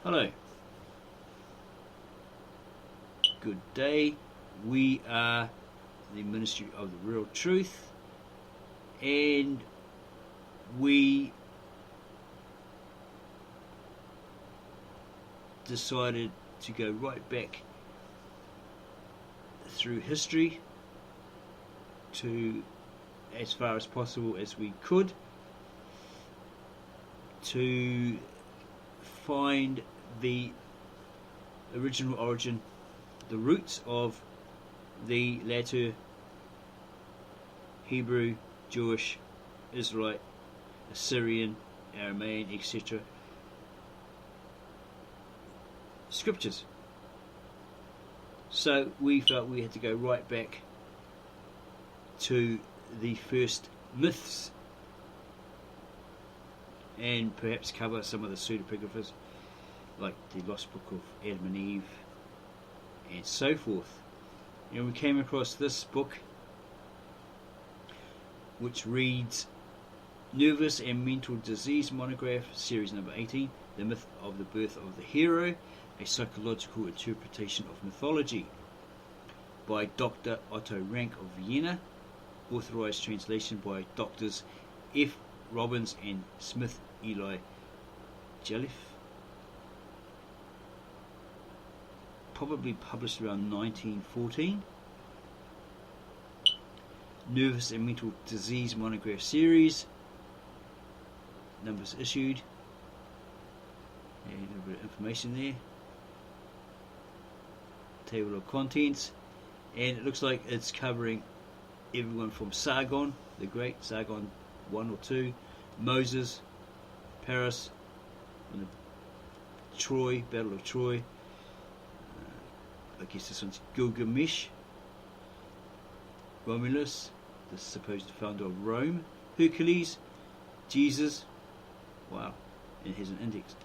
Hello, good day. We are the Ministry of the Real Truth, and we decided to go right back through history to, as far as possible as we could, to find the original origin, the roots of the latter Hebrew, Jewish, Israelite, Assyrian, Aramean, etc. scriptures. So we felt we had to go right back to the first myths and perhaps cover some of the pseudepigraphers like the Lost Book of Adam and Eve and so forth. And we came across this book which reads Nervous and Mental Disease Monograph, Series number 18, The Myth of the Birth of the Hero, A Psychological Interpretation of Mythology, by Dr. Otto Rank of Vienna, authorized translation by Drs. F. Robbins and Smith Eli Jelliffe, probably published around 1914. Nervous and Mental Disease Monograph Series, numbers issued, and a little bit of information there, table of contents, and it looks like it's covering everyone from Sargon the Great, Sargon 1 or 2, Moses, Paris, and Troy, Battle of Troy, I guess this one's Gilgamesh, Romulus, the supposed founder of Rome, Hercules, Jesus, wow, and here's an index.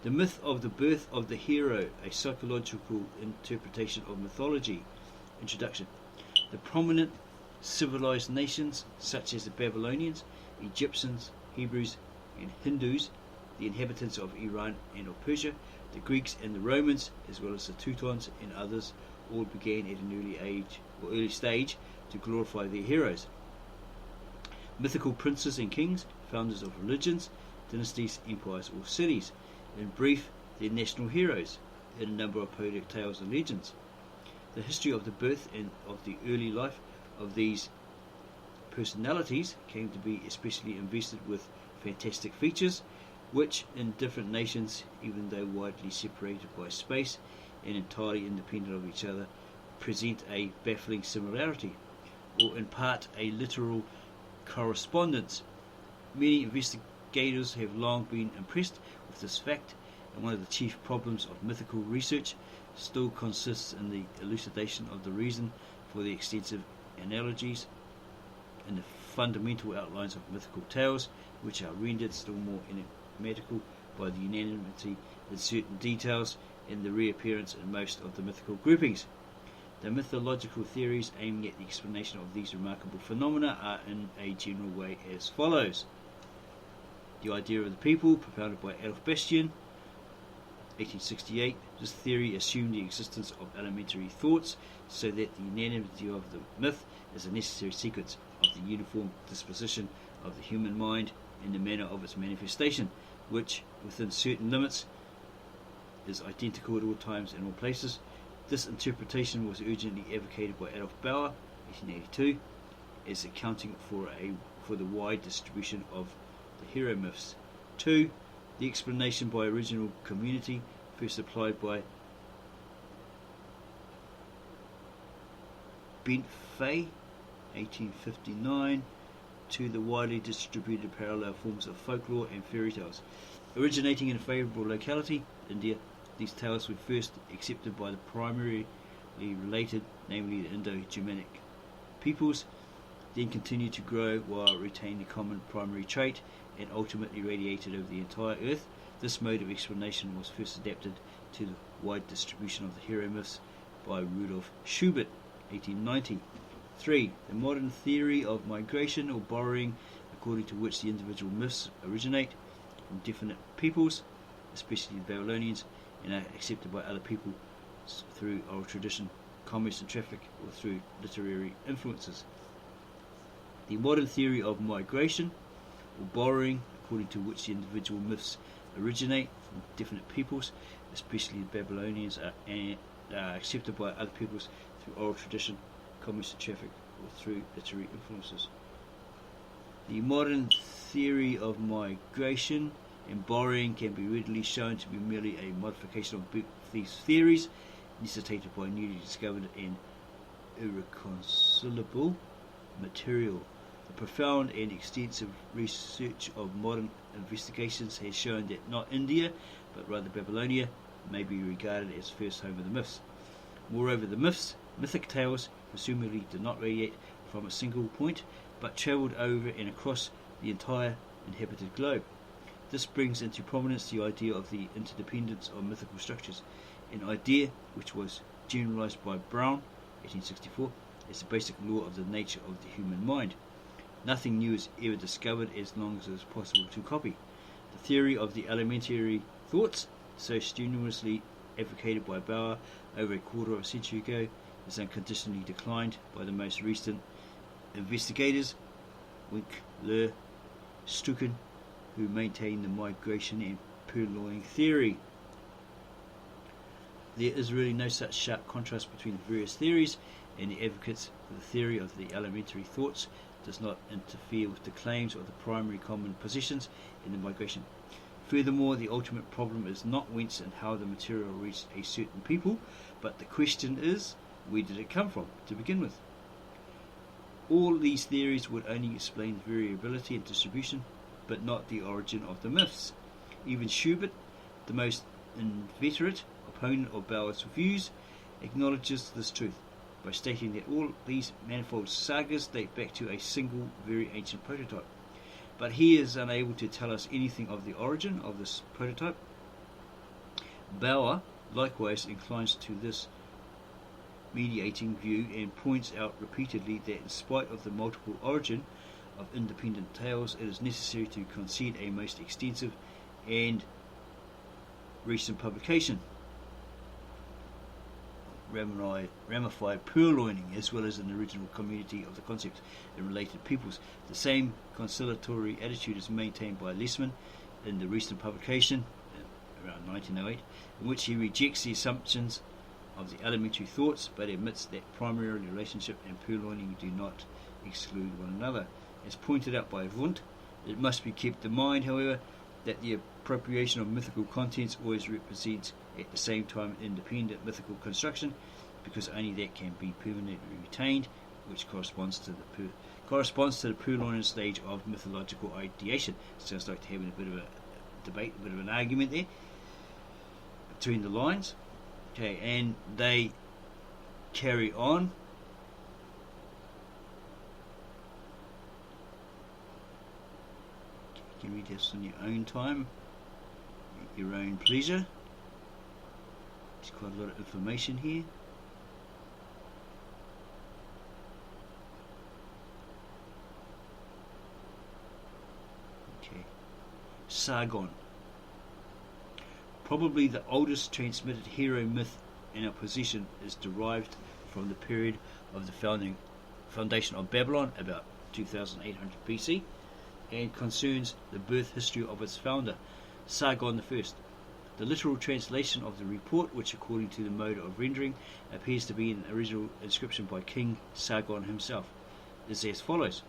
The Myth of the Birth of the Hero, A Psychological Interpretation of Mythology. Introduction. The prominent civilized nations such as the Babylonians, Egyptians, Hebrews and Hindus, the inhabitants of Iran and of Persia, the Greeks and the Romans, as well as the Teutons and others, all began at an early stage to glorify their heroes. Mythical princes and kings, founders of religions, dynasties, empires or cities. In brief, their national heroes in a number of poetic tales and legends. The history of the birth and of the early life of these personalities came to be especially invested with fantastic features, which in different nations, even though widely separated by space and entirely independent of each other, present a baffling similarity, or in part a literal correspondence. Many investigators have long been impressed with this fact, and one of the chief problems of mythical research still consists in the elucidation of the reason for the extensive analogies and the fundamental outlines of mythical tales, which are rendered still more enigmatical by the unanimity in certain details and the reappearance in most of the mythical groupings. The mythological theories aiming at the explanation of these remarkable phenomena are in a general way as follows. The idea of the people, propounded by Adolf Bastian, 1868. This theory assumed the existence of elementary thoughts, so that the unanimity of the myth is a necessary sequence of the uniform disposition of the human mind in the manner of its manifestation, which, within certain limits, is identical at all times and all places. This interpretation was urgently advocated by Adolf Bauer, 1882, as accounting for the wide distribution of the hero myths. 2. The explanation by original community, first applied by Bent Fay, 1859, to the widely distributed parallel forms of folklore and fairy tales. Originating in a favourable locality, India, these tales were first accepted by the primarily related, namely the Indo-Germanic peoples, then continued to grow while retaining a common primary trait, and ultimately radiated over the entire earth. This mode of explanation was first adapted to the wide distribution of the hero myths by Rudolf Schubert, 1890. 3. The modern theory of migration or borrowing, according to which the individual myths originate from definite peoples, especially the Babylonians, and are accepted by other people through oral tradition, commerce and traffic, or through literary influences. The modern theory of migration, or borrowing, according to which the individual myths originate from definite peoples, especially the Babylonians, are accepted by other peoples through oral tradition, commerce and traffic, or through literary influences. The modern theory of migration and borrowing can be readily shown to be merely a modification of these theories, necessitated by newly discovered and irreconcilable material. The profound and extensive research of modern investigations has shown that not India, but rather Babylonia, may be regarded as first home of the myths. Moreover, the mythic tales, presumably did not radiate from a single point, but travelled over and across the entire inhabited globe. This brings into prominence the idea of the interdependence of mythical structures, an idea which was generalized by Brown, 1864, as the basic law of the nature of the human mind. Nothing new is ever discovered as long as it is possible to copy. The theory of the elementary thoughts, so strenuously advocated by Bauer over a quarter of a century ago, is unconditionally declined by the most recent investigators, Winkler, Stucken, who maintain the migration and purloining theory. There is really no such sharp contrast between the various theories, and the advocates for the theory of the elementary thoughts does not interfere with the claims of the primary common positions in the migration. Furthermore, the ultimate problem is not whence and how the material reached a certain people, but the question is, where did it come from to begin with? All these theories would only explain variability and distribution, but not the origin of the myths. Even Schubert, the most inveterate opponent of Bauer's views, acknowledges this truth by stating that all these manifold sagas date back to a single, very ancient prototype. But he is unable to tell us anything of the origin of this prototype. Bauer likewise inclines to this mediating view and points out repeatedly that in spite of the multiple origin of independent tales, it is necessary to concede a most extensive and recent publication, ramified purloining, as well as an original community of the concepts and related peoples. The same conciliatory attitude is maintained by Lessman in the recent publication, around 1908, in which he rejects the assumptions of the elementary thoughts, but admits that primary relationship and purloining do not exclude one another. As pointed out by Wundt, it must be kept in mind, however, that the appropriation of mythical contents always represents at the same time independent mythical construction, because only that can be permanently retained, which corresponds to the purloining stage of mythological ideation. Sounds like having a bit of a debate, a bit of an argument there between the lines. Okay, and they carry on. You can read this on your own time, at your own pleasure. There's quite a lot of information here. Okay, Sargon. Probably the oldest transmitted hero myth in our possession is derived from the period of the foundation of Babylon, about 2800 BC, and concerns the birth history of its founder, Sargon I. The literal translation of the report, which according to the mode of rendering appears to be an original inscription by King Sargon himself, is as follows: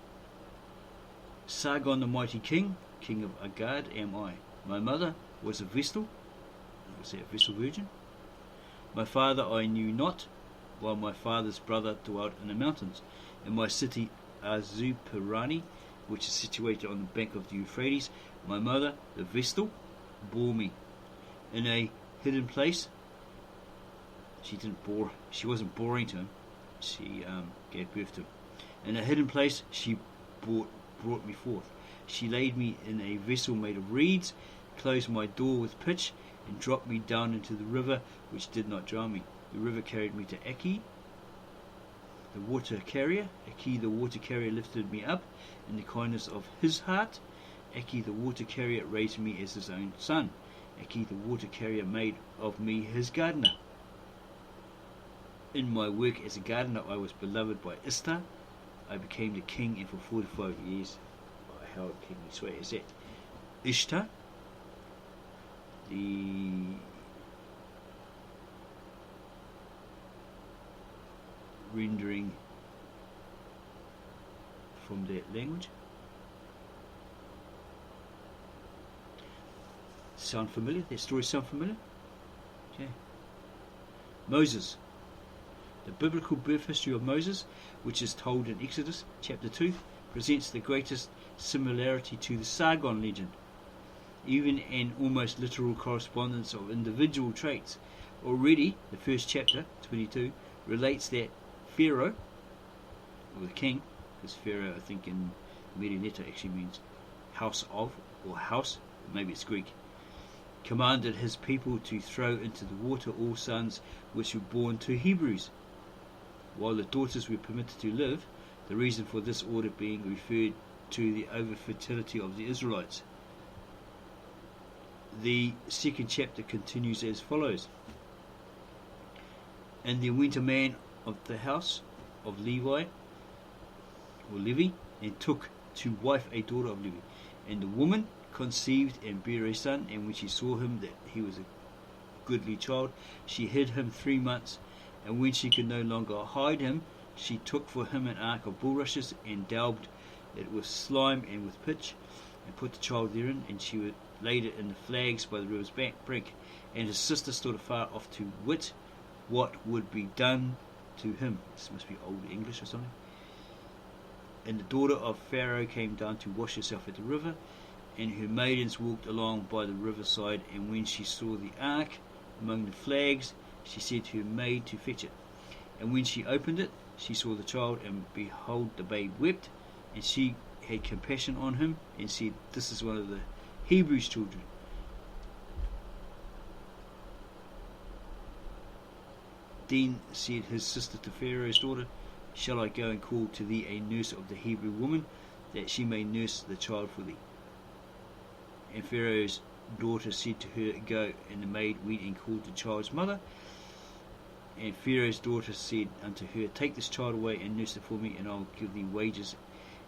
Sargon the mighty king, king of Agad am I. My mother was a Vestal, was that a Vestal virgin? My father I knew not, while my father's brother dwelt in the mountains. In my city Azupirani, which is situated on the bank of the Euphrates, my mother, the Vestal, bore me. In a hidden place, she wasn't boring to him, she gave birth to him. In a hidden place she brought me forth. She laid me in a vessel made of reeds, closed my door with pitch, and dropped me down into the river, which did not drown me. The river carried me to Aki, the water carrier. Aki, the water carrier, lifted me up in the kindness of his heart. Aki, the water carrier, raised me as his own son. Aki, the water carrier, made of me his gardener. In my work as a gardener, I was beloved by Ishtar. I became the king, and for 45 years I held kingly sway. Is that Ishtar? The rendering from that language. Sound familiar? That story sound familiar? Okay. Moses. The biblical birth history of Moses, which is told in Exodus chapter 2, presents the greatest similarity to the Sargon legend, even an almost literal correspondence of individual traits. Already, the first chapter, 22, relates that Pharaoh, or the king, because Pharaoh I think in Merileta actually means house of, or house, maybe it's Greek, commanded his people to throw into the water all sons which were born to Hebrews, while the daughters were permitted to live, the reason for this order being referred to the over-fertility of the Israelites. The second chapter continues as follows. And there went a man of the house of Levi, or Levi, and took to wife a daughter of Levi. And the woman conceived and bare a son, and when she saw him that he was a goodly child, she hid him 3 months. And when she could no longer hide him, she took for him an ark of bulrushes, and daubed it with slime and with pitch, and put the child therein, and she laid it in the flags by the river's brink. And his sister stood afar off to wit what would be done to him. This must be Old English or something. And the daughter of Pharaoh came down to wash herself at the river, and her maidens walked along by the riverside. And when she saw the ark among the flags, she said to her maid to fetch it. And when she opened it, she saw the child, and behold, the babe wept. And she had compassion on him, and said, This is one of the Hebrews' children. Then said his sister to Pharaoh's daughter, Shall I go and call to thee a nurse of the Hebrew woman, that she may nurse the child for thee? And Pharaoh's daughter said to her, Go. And the maid went and called the child's mother. And Pharaoh's daughter said unto her, Take this child away and nurse it for me, and I will give thee wages.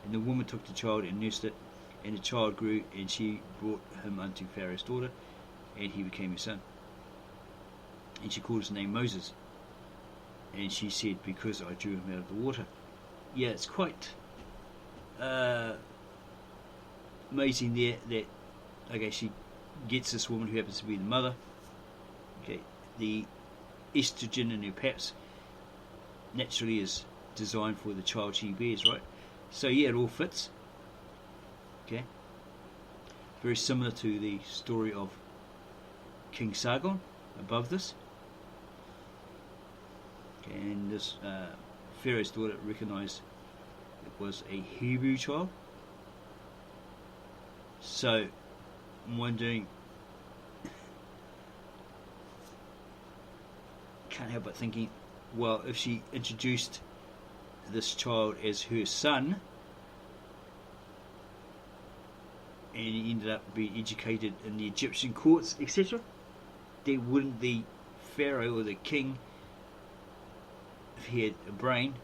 And the woman took the child and nursed it, and the child grew, and she brought him unto Pharaoh's daughter, and he became her son. And she called his name Moses. And she said, Because I drew him out of the water. Yeah, it's quite amazing there that, okay, she gets this woman who happens to be the mother. Okay, the estrogen in her paps naturally is designed for the child she bears, right? So yeah, it all fits. Okay, very similar to the story of King Sargon above this. Okay, and this Pharaoh's daughter recognized it was a Hebrew child. So I'm wondering, can't help but thinking, well, if she introduced this child as her son, and he ended up being educated in the Egyptian courts, etc., then wouldn't the Pharaoh or the king, if he had a brain,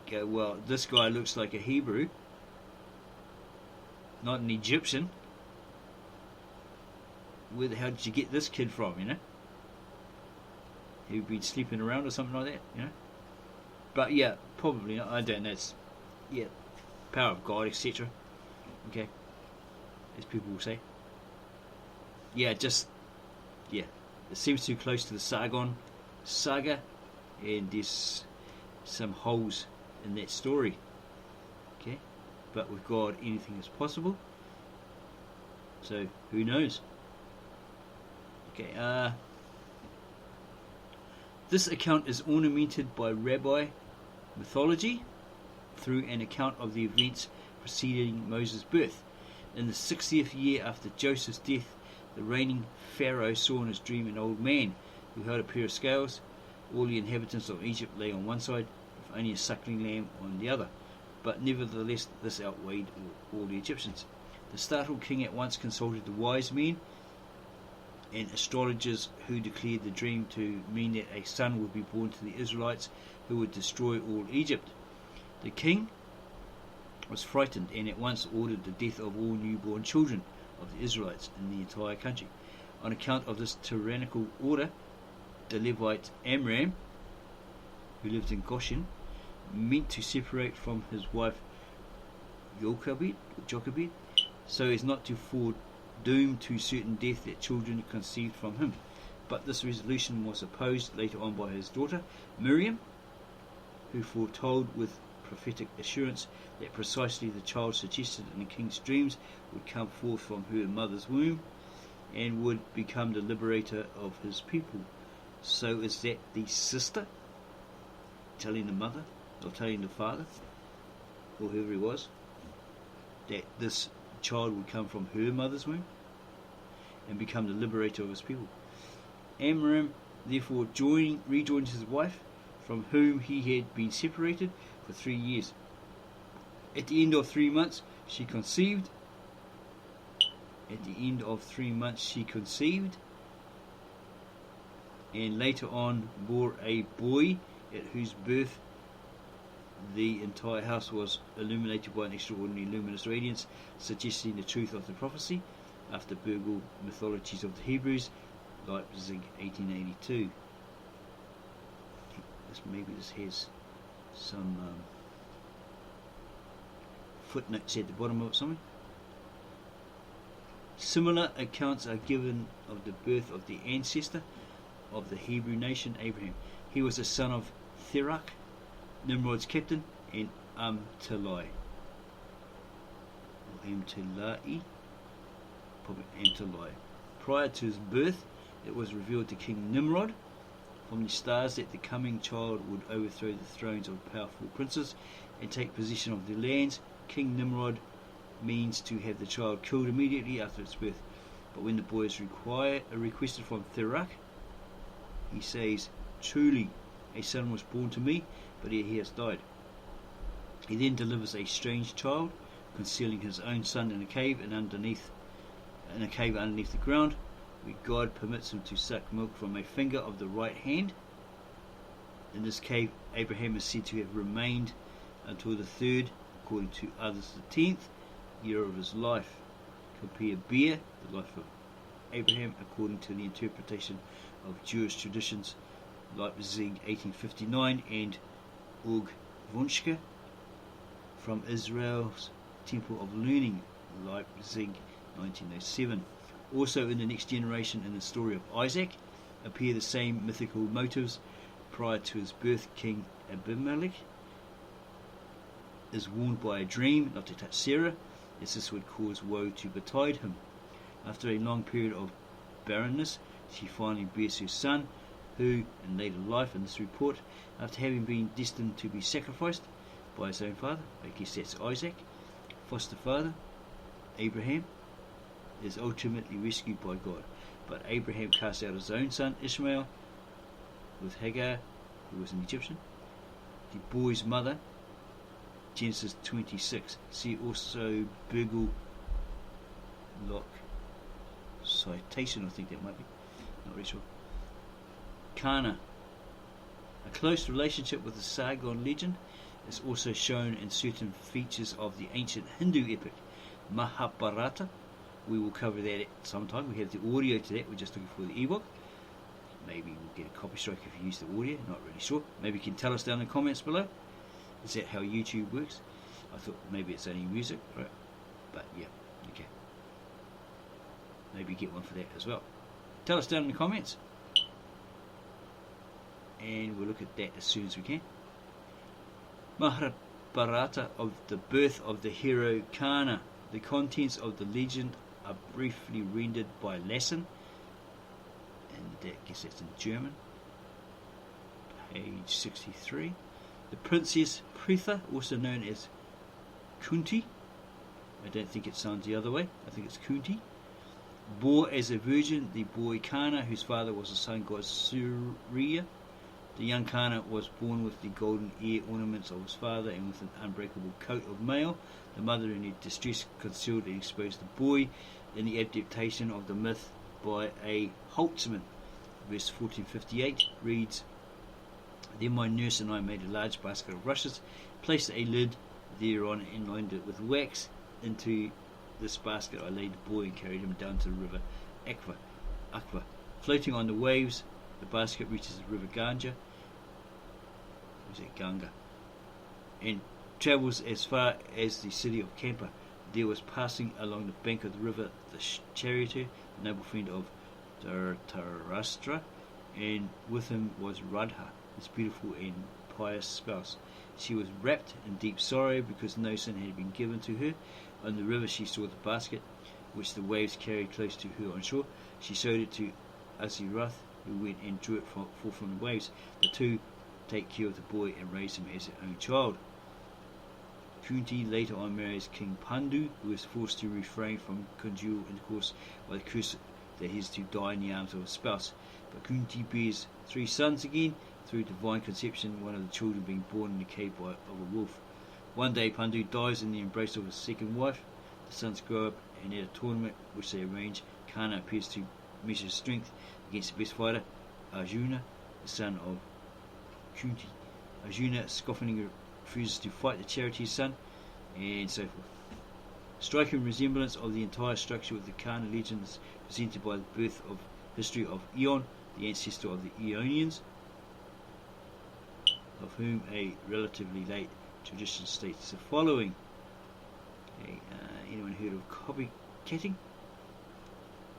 go, well, this guy looks like a Hebrew, not an Egyptian. Where the hell did you get this kid from, you know? He'd been sleeping around or something like that, you know? But yeah, probably, I don't know, it's, yeah, power of God, etc. Okay, as people will say. Yeah, just, yeah, it seems too close to the Sargon saga, and there's some holes in that story. Okay, but with God, anything is possible. So, who knows? Okay, this account is ornamented by rabbi mythology through an account of the events preceding Moses' birth. In the 60th year after Joseph's death, the reigning Pharaoh saw in his dream an old man who held a pair of scales. All the inhabitants of Egypt lay on one side, with only a suckling lamb on the other. But nevertheless, this outweighed all the Egyptians. The startled king at once consulted the wise men and astrologers who declared the dream to mean that a son would be born to the Israelites who would destroy all Egypt. The king was frightened and at once ordered the death of all newborn children of the Israelites in the entire country. On account of this tyrannical order, the Levite Amram, who lived in Goshen, meant to separate from his wife Jochebed, so as not to fall doomed to certain death that children conceived from him. But this resolution was opposed later on by his daughter Miriam, who foretold with prophetic assurance that precisely the child suggested in the king's dreams would come forth from her mother's womb and would become the liberator of his people. So is that the sister telling the mother, or telling the father, or whoever he was, that this child would come from her mother's womb and become the liberator of his people? Amram therefore rejoined his wife, from whom he had been separated for 3 years. At the end of 3 months she conceived. And later on bore a boy, at whose birth the entire house was illuminated by an extraordinary luminous radiance, suggesting the truth of the prophecy, after Burgle Mythologies of the Hebrews, Leipzig, 1882. Maybe this has some footnotes at the bottom of it, something. Similar accounts are given of the birth of the ancestor of the Hebrew nation, Abraham. He was the son of Therak, Nimrod's captain, and Amtalai. Prior to his birth, it was revealed to King Nimrod from the stars that the coming child would overthrow the thrones of powerful princes and take possession of their lands. King Nimrod means to have the child killed immediately after its birth. But when the boy is requested from Therak, he says, "Truly, a son was born to me, but he has died." He then delivers a strange child, concealing his own son in a cave underneath the ground, where God permits him to suck milk from a finger of the right hand. In this cave, Abraham is said to have remained until the 3rd, according to others the 10th, year of his life. Compare Beer, the life of Abraham, according to the interpretation of Jewish traditions, Leipzig, 1859, and Ug Vunschke from Israel's Temple of Learning, Leipzig, 1907. Also in the next generation, in the story of Isaac, appear the same mythical motives. Prior to his birth, King Abimelech is warned by a dream not to touch Sarah, as this would cause woe to betide him. After a long period of barrenness, she finally bears her son, who, in later life, in this report, after having been destined to be sacrificed by his own father, I guess that's Isaac, foster father, Abraham, is ultimately rescued by God. But Abraham casts out his own son Ishmael with Hagar, who was an Egyptian, the boy's mother, Genesis 26. See also Burgle Lock citation, I think that might be, not really sure. Kana. A close relationship with the Sargon legend is also shown in certain features of the ancient Hindu epic Mahabharata. We will cover that at some time. We have the audio to that. We're just looking for the ebook. Maybe we'll get a copy strike if you use the audio. Not really sure. Maybe you can tell us down in the comments below. Is that how YouTube works? I thought maybe it's only music, right? But yeah, okay. Maybe get one for that as well. Tell us down in the comments, and we'll look at that as soon as we can. Mahabharata, of the birth of the hero Kana. The contents of the legend are briefly rendered by Lassen, and I guess that's in German. Page 63. The princess Pritha, also known as Kunti, I don't think it sounds the other way, I think it's Kunti, bore as a virgin the boy Kana, whose father was the sun god Surya. The young Kana was born with the golden ear ornaments of his father and with an unbreakable coat of mail. The mother, in her distress, concealed and exposed the boy. In the adaptation of the myth by a Holtzman. Verse 1458 reads, Then my nurse and I made a large basket of rushes, placed a lid thereon and lined it with wax. Into this basket I laid the boy and carried him down to the river Aqua. Floating on the waves, the basket reaches the river Ganga, and travels as far as the city of Kampa. There was passing along the bank of the river the charioteer, the noble friend of Dhritarashtra, and with him was Radha, his beautiful and pious spouse. She was wrapped in deep sorrow because no sin had been given to her. On the river she saw the basket, which the waves carried close to her on shore. She showed it to Azirath, who went and drew it forth from the waves. The two take care of the boy and raise him as their own child. Kunti later on marries King Pandu, who is forced to refrain from conjugal intercourse by the curse that he is to die in the arms of a spouse. But Kunti bears 3 sons again through divine conception, one of the children being born in the cave of a wolf. One day Pandu dies in the embrace of his second wife. The sons grow up, and at a tournament which they arrange, Kana appears to measure strength against the best fighter, Arjuna, the son of Kunti. Arjuna scoffingly refuses to fight the charioteer's son, and so forth. Striking resemblance of the entire structure of the Kana legends presented by the birth of history of Eon, the ancestor of the Eonians, of whom a relatively late tradition states the following. Anyone heard of copycatting?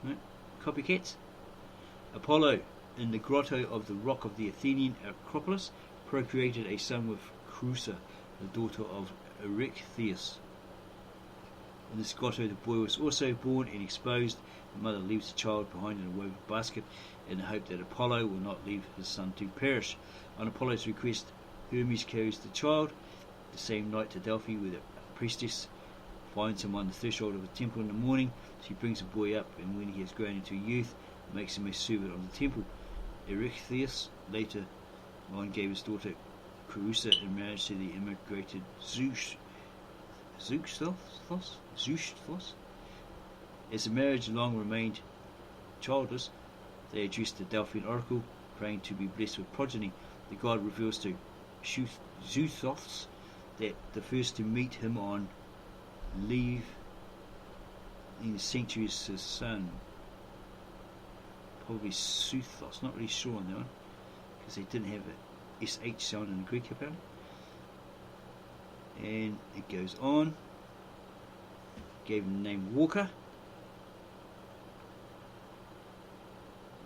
No? Copycats? Apollo, in the grotto of the rock of the Athenian Acropolis, procreated a son with Creusa, the daughter of Erechtheus. In this grotto the boy was also born and exposed. The mother leaves the child behind in a woven basket in the hope that Apollo will not leave his son to perish. On Apollo's request, Hermes carries the child the same night to Delphi, where the priestess finds him on the threshold of a temple in the morning. She brings the boy up, and when he has grown into youth, makes him a servant of the temple. Erechtheus later on gave his daughter Creusa in marriage to the immigrated Zeus. As the marriage long remained childless, they addressed the Delphian oracle, praying to be blessed with progeny. The god reveals to Zeuthos that the first to meet him on leave in the sanctuary is his son. Probably Zeuthos, not really sure on that one, because they didn't have a SH sound in the Greek apparently. And it goes on. Gave him the name Walker,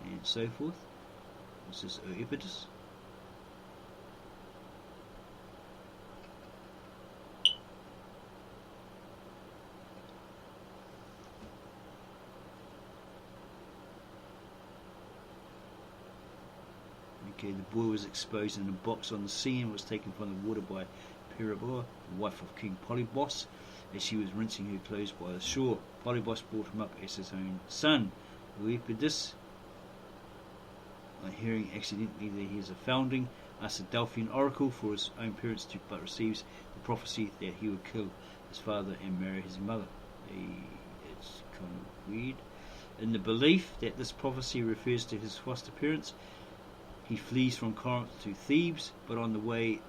and so forth. This is Oedipus. Okay, the boy was exposed in a box on the sea and was taken from the water by Periboa, the wife of King Polybos, as she was rinsing her clothes by the shore. Polybos brought him up as his own son. Oedipus, on hearing accidentally that he is a foundling, asks the Delphian oracle for his own parents to, but receives the prophecy that he would kill his father and marry his mother. It's kind of weird. In the belief that this prophecy refers to his foster parents, he flees from Corinth to Thebes, but on the way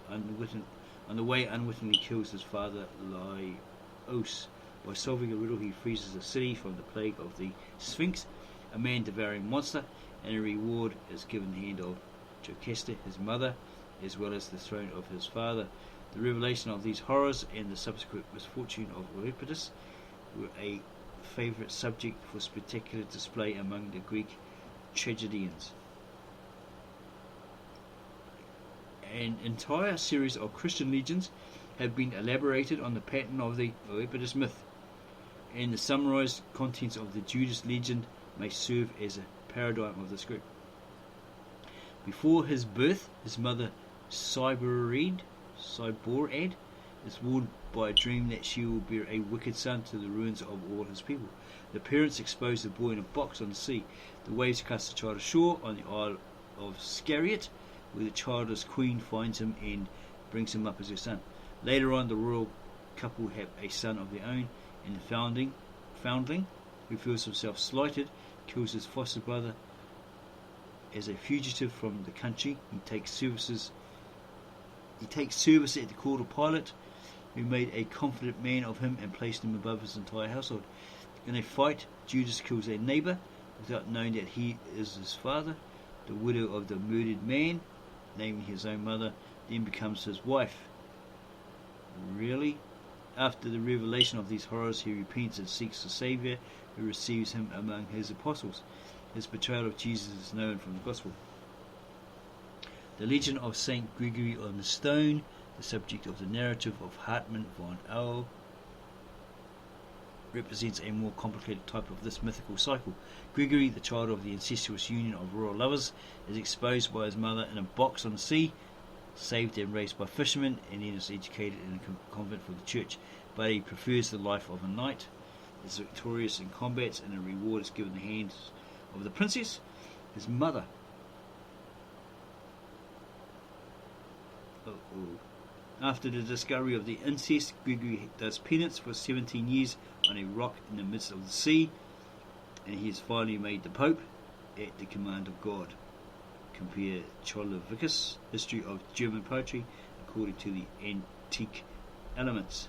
unwittingly kills his father Laios. By solving a riddle, he frees the city from the plague of the Sphinx, a man-devouring monster, and a reward is given in the hand of Jocasta, his mother, as well as the throne of his father. The revelation of these horrors and the subsequent misfortune of Oedipus were a favourite subject for spectacular display among the Greek tragedians. An entire series of Christian legends have been elaborated on the pattern of the Oedipus myth, and the summarized contents of the Judas legend may serve as a paradigm of this group. Before his birth, his mother Cyborad is warned by a dream that she will bear a wicked son to the ruins of all his people. The parents expose the boy in a box on the sea. The waves cast the child ashore on the Isle of Scariot, where the childless queen finds him and brings him up as her son. Later on, the royal couple have a son of their own, and the foundling, who feels himself slighted, kills his foster brother. As a fugitive from the country, he takes service at the court of Pilate, who made a confident man of him and placed him above his entire household. In a fight, Judas kills a neighbour without knowing that he is his father. The widow of the murdered man, naming his own mother, then becomes his wife. Really? After the revelation of these horrors, he repents and seeks a Saviour who receives him among his apostles. His portrayal of Jesus is known from the Gospel. The legend of Saint Gregory on the Stone, the subject of the narrative of Hartmann von Auer, represents a more complicated type of this mythical cycle. Gregory, the child of the incestuous union of royal lovers, is exposed by his mother in a box on the sea, saved and raised by fishermen, and then is educated in a convent for the church. But he prefers the life of a knight, is victorious in combats, and a reward is given in the hands of the princess, his mother. After the discovery of the incest, Gregory does penance for 17 years on a rock in the midst of the sea, and he is finally made the Pope at the command of God. Compare Cholavicus, History of German Poetry, according to the antique elements.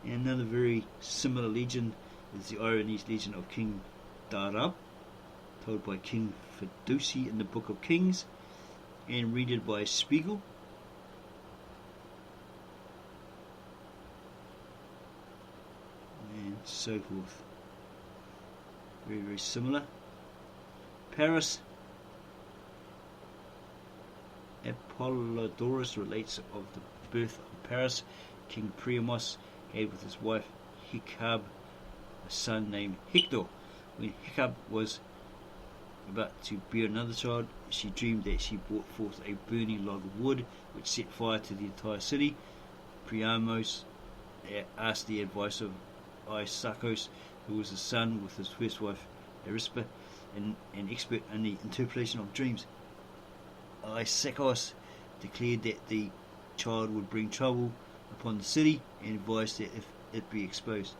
And another very similar legend is the Iranese legend of King Darab, told by King Fiduci in the Book of Kings, and read by Spiegel. And so forth. Very, very similar. Paris. Apollodorus relates of the birth of Paris. King Priamos had with his wife Hecab a son named Hector. When Hecab was about to bear another child, she dreamed that she brought forth a burning log of wood which set fire to the entire city. Priamos asked the advice of Isakos, who was a son with his first wife Arispa, and an expert in the interpretation of dreams. Isakos declared that the child would bring trouble upon the city and advised that if it be exposed.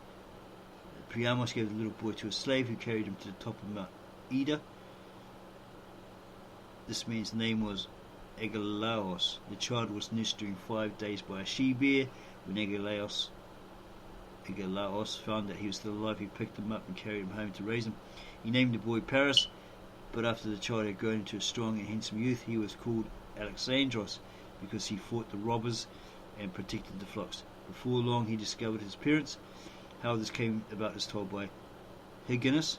Priamos gave the little boy to a slave who carried him to the top of Mount Ida. This man's name was Agelaos. The child was nursed during 5 days by a she-bear. When Agelaos found that he was still alive, he picked him up and carried him home to raise him. He named the boy Paris, but after the child had grown into a strong and handsome youth, he was called Alexandros because he fought the robbers and protected the flocks. Before long he discovered his parents. How this came about is told by Hyginus,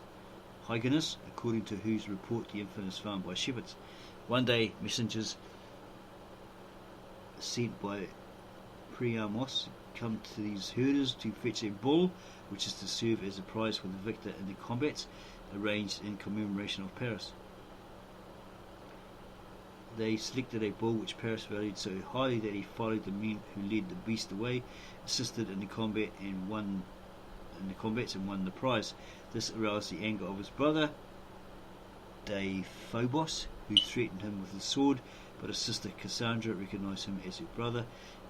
according to whose report the infant is found by shepherds. One day messengers sent by Priamos come to these herders to fetch a bull, which is to serve as a prize for the victor in the combats arranged in commemoration of Paris. They selected a bull which Paris valued so highly that he followed the men who led the beast away, assisted in the combats and won the prize. This aroused the anger of his brother Deiphobos, who threatened him with his sword, but his sister Cassandra recognized him as her brother,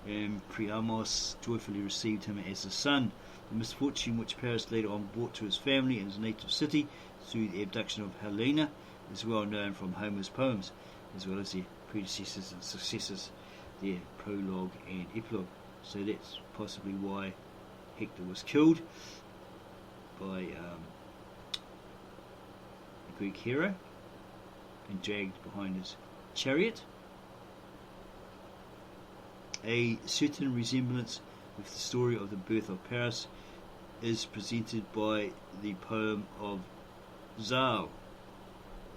and Priamos joyfully received him as a son. The misfortune which Paris later on brought to his family and his native city through the abduction of Helena is well known from Homer's poems, as well as their predecessors and successors, their prologue and epilogue. So that's possibly why Hector was killed by a Greek hero and dragged behind his chariot. A certain resemblance with the story of the birth of Paris is presented by the poem of Zal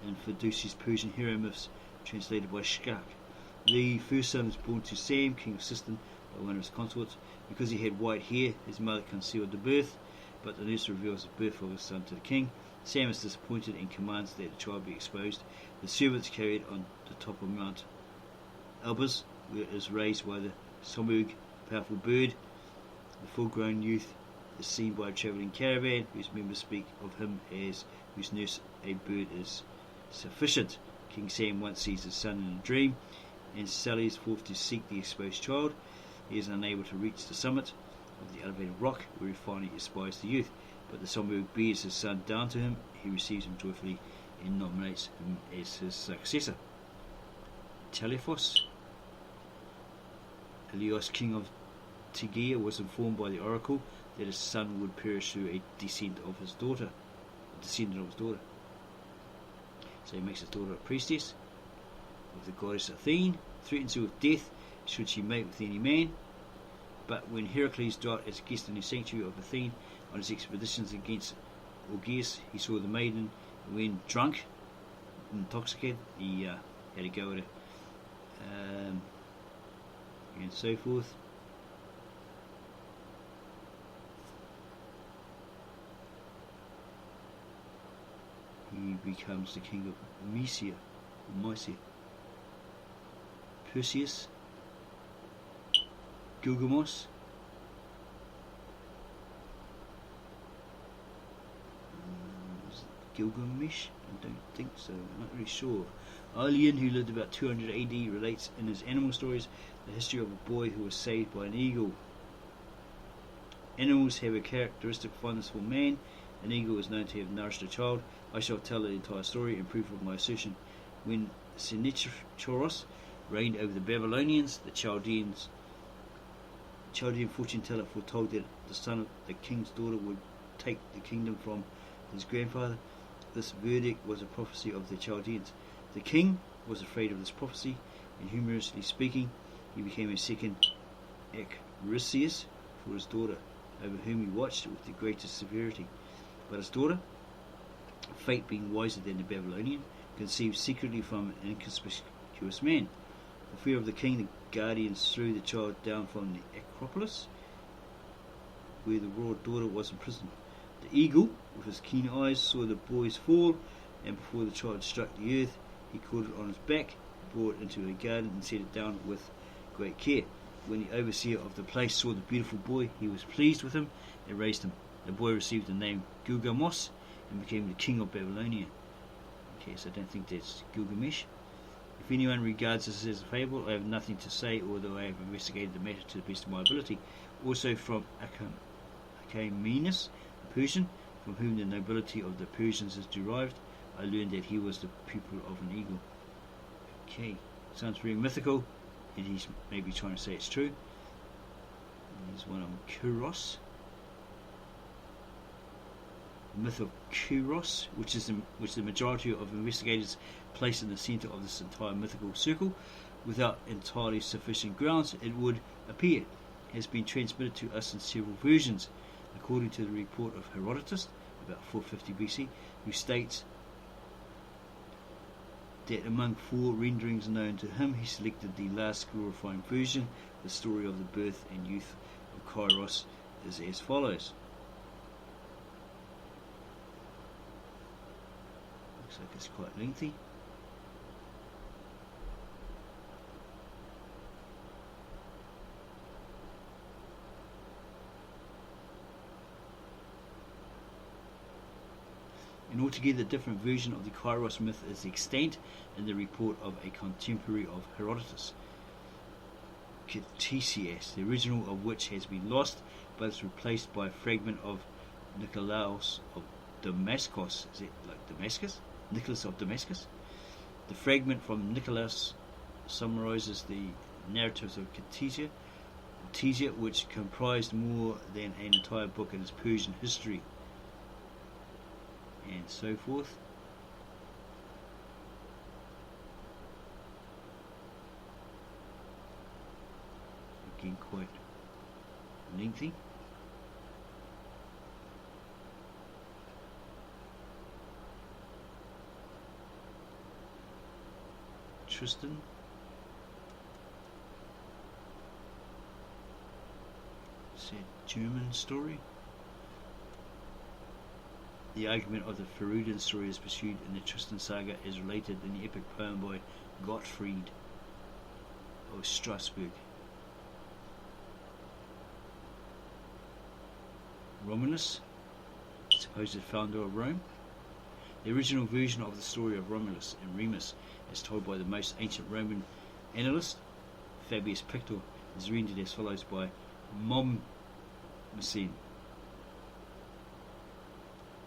in Fiduci's Persian hero myths, translated by Shkak. The first son is born to Sam, king of Sistan, by one of his consorts. Because he had white hair, his mother concealed the birth, but the nurse reveals the birth of his son to the king. Sam is disappointed and commands that the child be exposed. The servants carry it on the top of Mount Elbas, where it is raised by the Somug, powerful bird. The full-grown youth is seen by a travelling caravan, whose members speak of him as whose nurse a bird is sufficient. King Sam once sees his son in a dream and sallies forth to seek the exposed child. He is unable to reach the summit of the elevated rock, where he finally espies the youth, but the Somug bears his son down to him. he receives him joyfully and nominates him as his successor. Telephos, Helios, king of Tegea, was informed by the oracle that his son would perish through a descendant of his daughter. So he makes his daughter a priestess of the goddess Athene, threatens her with death should she mate with any man. But when Heracles dwelt as a guest in the sanctuary of Athene on his expeditions against Augeas, he saw the maiden, and when drunk, intoxicated, he had to go at her, and so forth. He becomes the king of Mysia. Perseus, Gilgamesh, Gilgamesh? I don't think so, I'm not really sure. Aelian, who lived about 200 AD, relates in his animal stories the history of a boy who was saved by an eagle. Animals have a characteristic fondness for man. An eagle is known to have nourished a child. I shall tell the entire story in proof of my assertion. When Sennacherib reigned over the Babylonians, the Chaldean fortune teller foretold that the son of the king's daughter would take the kingdom from his grandfather. This verdict was a prophecy of the Chaldeans. The king was afraid of this prophecy, and humorously speaking, he became a second Acrisius for his daughter, over whom he watched with the greatest severity. But his daughter, fate being wiser than the Babylonian, conceived secretly from an inconspicuous man. For fear of the king, the guardians threw the child down from the Acropolis, where the royal daughter was imprisoned. The eagle, with his keen eyes, saw the boy's fall, and before the child struck the earth, he caught it on his back, brought it into a garden, and set it down with great care. When the overseer of the place saw the beautiful boy, he was pleased with him and raised him. The boy received the name Gilgamesh and became the king of Babylonia. Okay, so I don't think that's Gilgamesh. If anyone regards this as a fable, I have nothing to say, although I have investigated the matter to the best of my ability. Also from Achaemenus, a Persian, from whom the nobility of the Persians is derived, I learned that he was the pupil of an eagle. Okay, sounds very mythical, and he's maybe trying to say it's true. There's one on Kuros. The myth of Kuros, which the majority of investigators place in the centre of this entire mythical circle, without entirely sufficient grounds, it would appear, has been transmitted to us in several versions. According to the report of Herodotus, about 450 BC, who states that among 4 renderings known to him, he selected the last glorifying version. The story of the birth and youth of Kairos is as follows. Looks like it's quite lengthy. An altogether different version of the Kairos myth is extant in the report of a contemporary of Herodotus, Ctesias, the original of which has been lost, but is replaced by a fragment of Nicolaus of Damascus. Is it like Damascus? Nicholas of Damascus? The fragment from Nicolaus summarizes the narratives of Ctesias, which comprised more than an entire book in his Persian history, and so forth. Again, quite lengthy. Tristan. It's a German story. The argument of the Feruden story is pursued in the Tristan saga as related in the epic poem by Gottfried of Strasbourg. Romulus, supposed founder of Rome. The original version of the story of Romulus and Remus, as told by the most ancient Roman annalist, Fabius Pictor, is rendered as follows by Mommsen.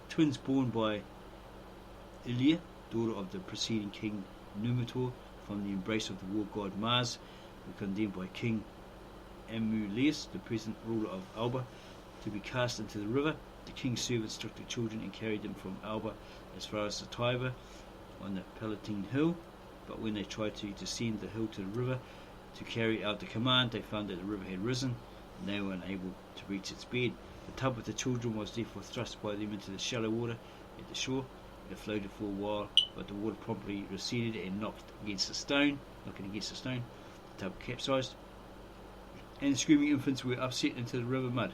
Twins born by Ilia, daughter of the preceding king Numitor, from the embrace of the war god Mars, were condemned by King Amulius, the present ruler of Alba, to be cast into the river. The king's servants took the children and carried them from Alba as far as the Tiber on the Palatine hill, but when they tried to descend the hill to the river to carry out the command, they found that the river had risen and they were unable to reach its bed. The tub with the children was therefore thrust by them into the shallow water at the shore. It floated for a while, but the water promptly receded and knocking against a stone. The tub capsized, and the screaming infants were upset into the river mud.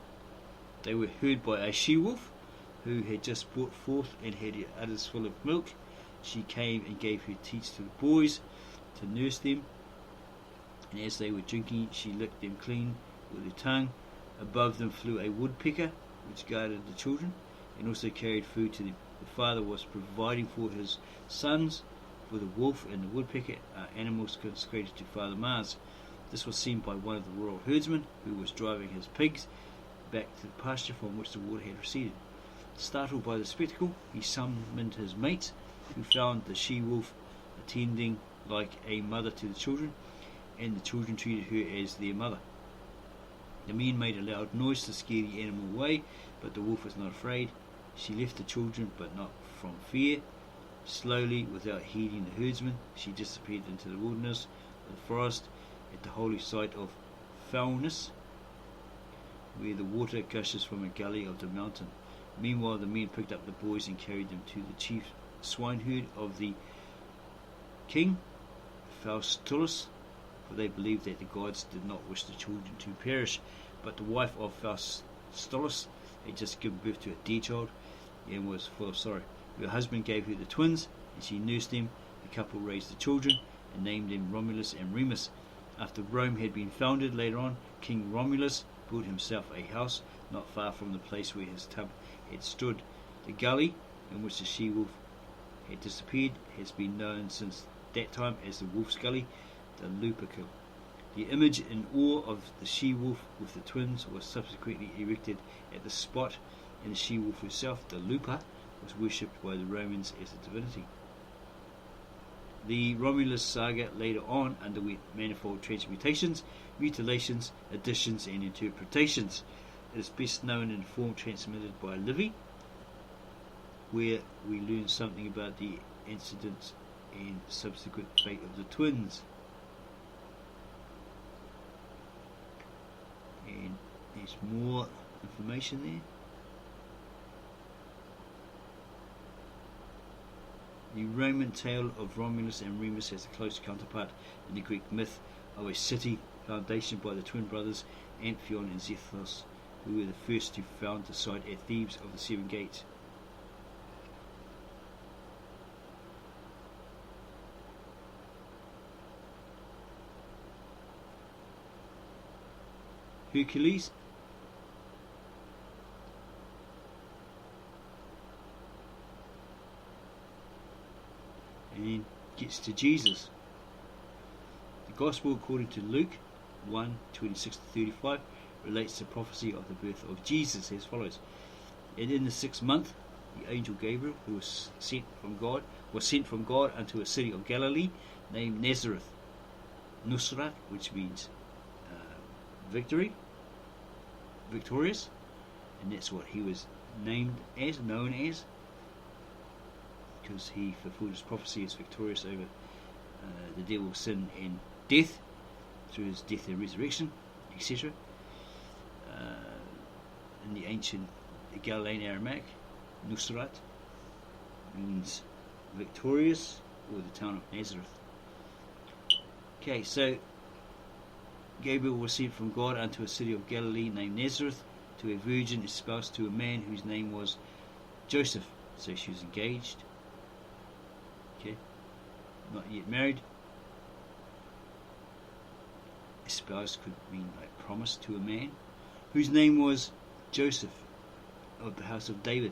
They were heard by a she-wolf who had just brought forth and had her udders full of milk. She came and gave her teats to the boys to nurse them, and as they were drinking, she licked them clean with her tongue. Above them flew a woodpecker, which guarded the children, and also carried food to them. The father was providing for his sons, for the wolf and the woodpecker are animals consecrated to Father Mars. This was seen by one of the royal herdsmen, who was driving his pigs back to the pasture from which the water had receded. Startled by the spectacle, he summoned his mates, who found the she-wolf attending like a mother to the children, and the children treated her as their mother. The men made a loud noise to scare the animal away, but the wolf was not afraid. She left the children, but not from fear. Slowly, without heeding the herdsman, she disappeared into the wilderness of the forest at the holy site of Faunus, where the water gushes from a gully of the mountain. Meanwhile, the men picked up the boys and carried them to the chief swineherd of the king, Faustulus, for they believed that the gods did not wish the children to perish. But the wife of Faustulus had just given birth to a dear child and was full of sorrow. Her husband gave her the twins, and she nursed them. The couple raised the children and named them Romulus and Remus. After Rome had been founded later on, King Romulus built himself a house not far from the place where his tub had stood. The gully in which the she-wolf had disappeared has been known since that time as the Wolf's Gully, the Lupercal. The image in awe of the she-wolf with the twins was subsequently erected at the spot, and the she-wolf herself, the Lupa, was worshipped by the Romans as a divinity. The Romulus saga later on underwent manifold transmutations, mutilations, additions and interpretations. It is best known in the form transmitted by Livy, where we learn something about the incidents and subsequent fate of the twins. And there's more information there. The Roman tale of Romulus and Remus has a close counterpart in the Greek myth of a city foundation by the twin brothers Amphion and Zethos, who were the first to found the site at Thebes of the Seven Gates. Hercules, and then gets to Jesus. The Gospel according to Luke 1:26-35 relates the prophecy of the birth of Jesus as follows. And in the 6th month, the angel Gabriel, who was sent from God unto a city of Galilee named Nazareth, Nusrat, which means victorious, and that's what he was known as, because he fulfilled his prophecy as victorious over the devil, sin and death through his death and resurrection, etc. In the ancient Galilean Aramaic, Nusrat means victorious, or the town of Nazareth. Okay, so Gabriel was sent from God unto a city of Galilee named Nazareth, to a virgin espoused to a man whose name was Joseph. So she was engaged, okay, not yet married. Espoused could mean like promised to a man, whose name was Joseph, of the house of David,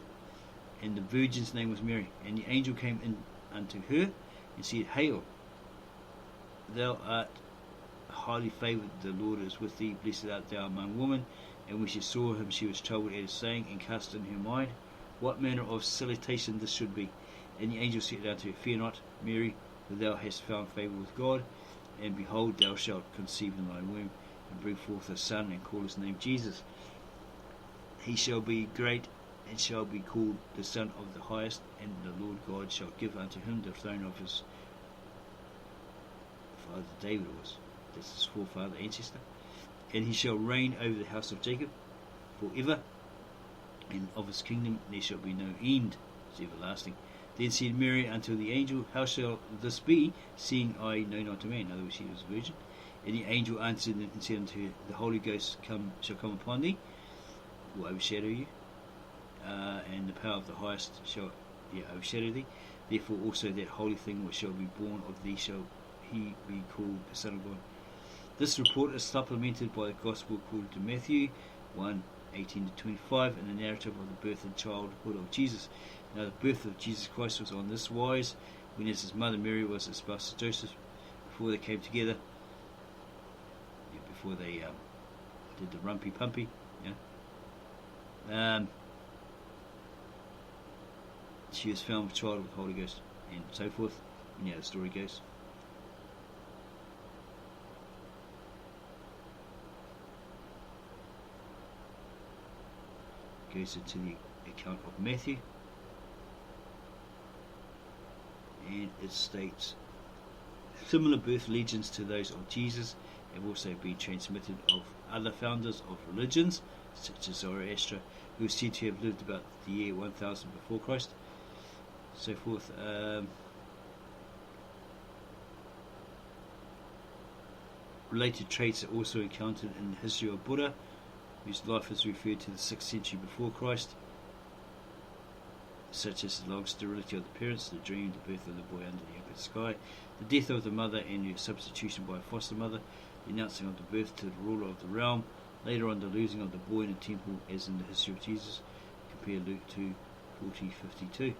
and the virgin's name was Mary. And the angel came in unto her and said, Hail, thou art highly favoured, the Lord is with thee, blessed art thou among women. And when she saw him, she was troubled at his saying, and cast in her mind what manner of salutation this should be. And the angel said unto her, Fear not, Mary, for thou hast found favour with God, and behold, thou shalt conceive in thy womb, and bring forth a son, and call his name Jesus. He shall be great, and shall be called the Son of the Highest, and the Lord God shall give unto him the throne of his father David. That's his forefather, ancestor. And he shall reign over the house of Jacob forever, and of his kingdom there shall be no end. It's everlasting. Then said Mary unto the angel, How shall this be, seeing I know not a man? In other words, she was a virgin. And the angel answered and said unto her, The Holy Ghost shall come upon thee, will overshadow you, and the power of the highest shall overshadow thee. Therefore also that holy thing which shall be born of thee shall he be called the Son of God. This report is supplemented by the Gospel according to Matthew 1:18-25, and the narrative of the birth and childhood of Jesus. Now the birth of Jesus Christ was on this wise, when as his mother Mary was espoused to Joseph, before they came together, before they did the rumpy pumpy, she was found with child with the Holy Ghost, and so forth. And the story goes. Goes into the account of Matthew, and it states similar birth legends to those of Jesus have also been transmitted of other founders of religions, such as Zoroaster, who is said to have lived about the year 1000 before Christ, so forth. Related traits are also encountered in the history of Buddha, whose life is referred to the 6th century before Christ, such as the long sterility of the parents, the dream, the birth of the boy under the open sky, the death of the mother and her substitution by a foster mother, the announcing of the birth to the ruler of the realm, later on the losing of the boy in the temple, as in the history of Jesus. Compare Luke 2:40-52.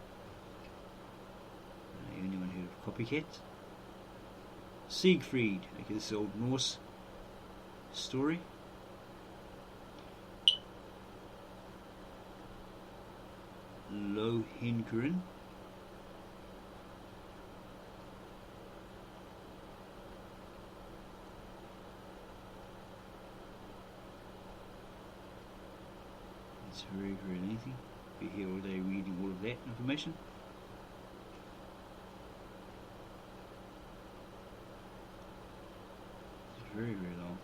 Anyone heard of copycat? Siegfried. Okay, this is Old Norse story. Lohengrin. It's very, very lengthy. Be here all day reading all of that information. It's very, very long.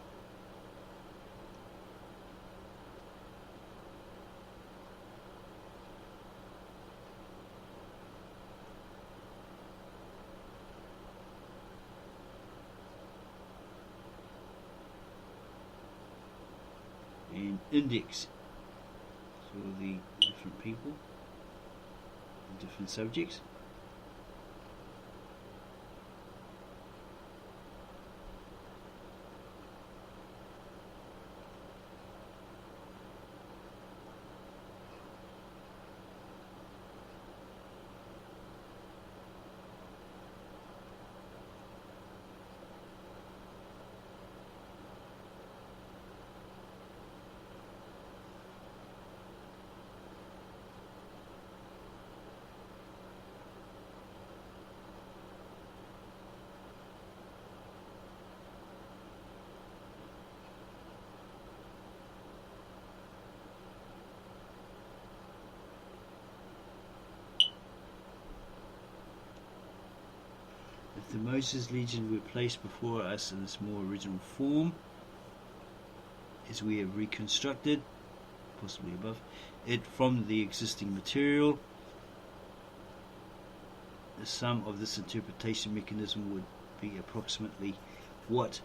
And index for the different people, different subjects. If the Moses legend were placed before us in its more original form, as we have reconstructed, possibly above, it from the existing material, the sum of this interpretation mechanism would be approximately what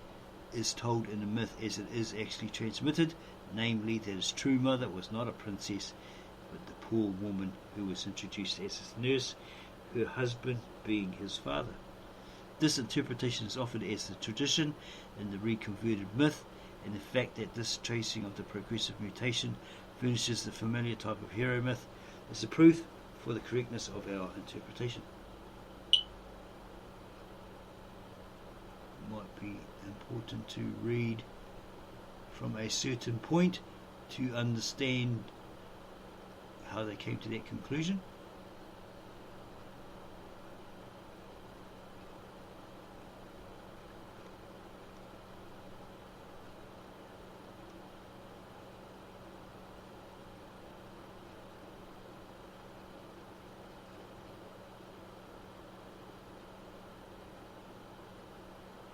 is told in the myth as it is actually transmitted, namely that his true mother was not a princess, but the poor woman who was introduced as his nurse, her husband being his father. This interpretation is offered as the tradition in the reconverted myth, and the fact that this tracing of the progressive mutation furnishes the familiar type of hero myth is the proof for the correctness of our interpretation. It might be important to read from a certain point to understand how they came to that conclusion.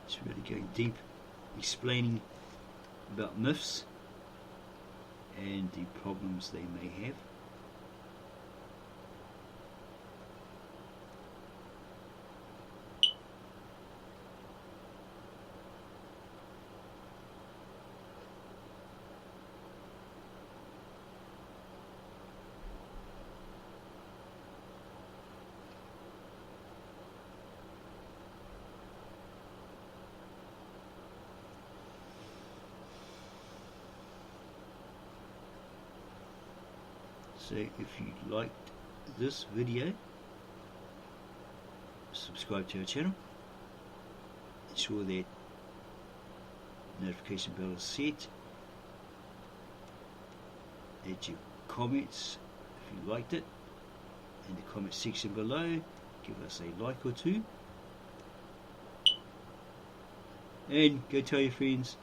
It's really going deep, explaining about myths and the problems they may have. So if you liked this video, subscribe to our channel, ensure that notification bell is set, add your comments if you liked it in the comment section below, give us a like or two, and go tell your friends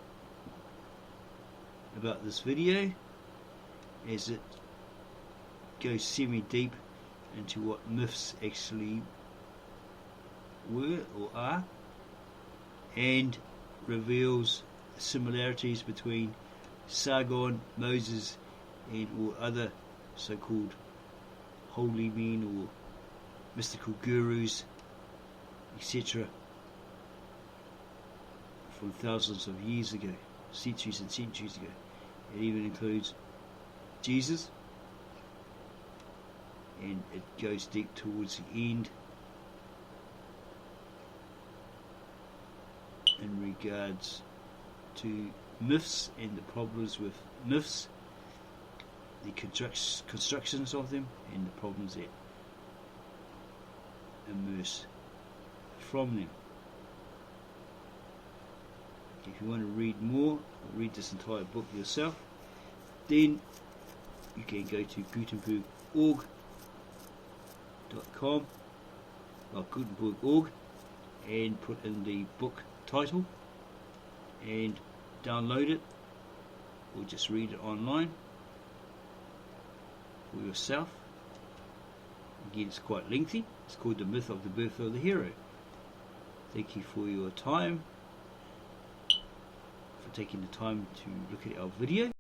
about this video, as it goes semi-deep into what myths actually were or are, and reveals similarities between Sargon, Moses, and all other so-called holy men or mystical gurus, etc., from thousands of years ago, centuries and centuries ago. It even includes Jesus, and it goes deep towards the end in regards to myths and the problems with myths, the constructions of them, and the problems that emerge from them. If you want to read more, or read this entire book yourself, then you can go to Gutenberg.org, Gutenberg.org, and put in the book title and download it, or just read it online for yourself. Again, it's quite lengthy. It's called The Myth of the Birth of the Hero. Thank you for your time, for taking the time to look at our video.